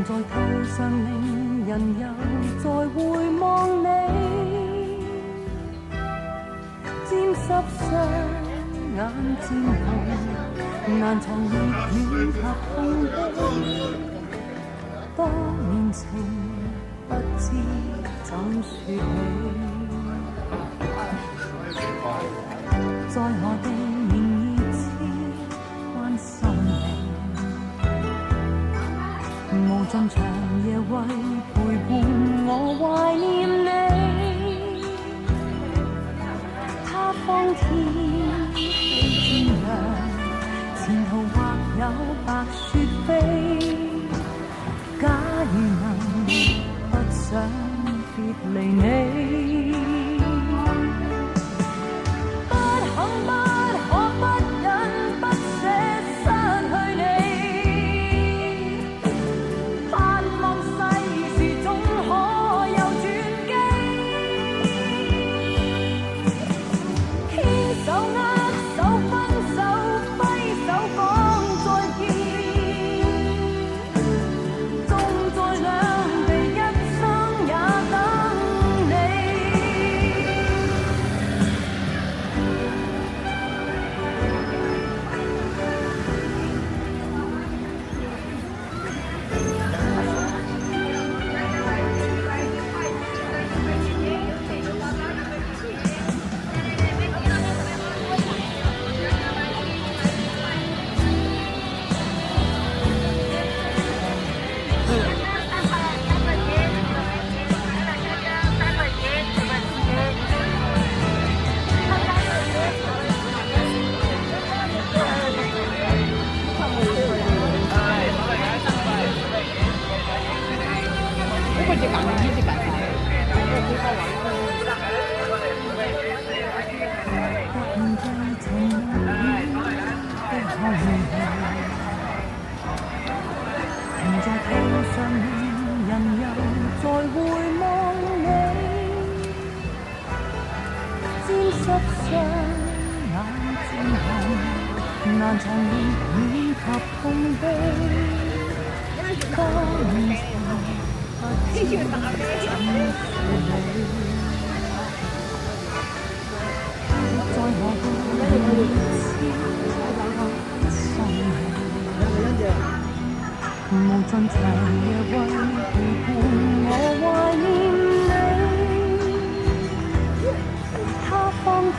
在頭上令人又再回望你，沾濕雙眼漸紅，難藏熱戀及痛悲。當年情不知怎說起，在何地仍熱切關心你。無盡長夜為陪伴我懷念你，他方天氣漸涼，前途或有白雪飛。假如能不想別離你，不肯不可不忍不捨失去你，盼望世事總可有轉機，牽手握手分手揮手講再見，難藏熱戀及痛悲，當年情不知怎說起，在何個夜宵關心你，無盡長夜為陪伴我懷念你，他方天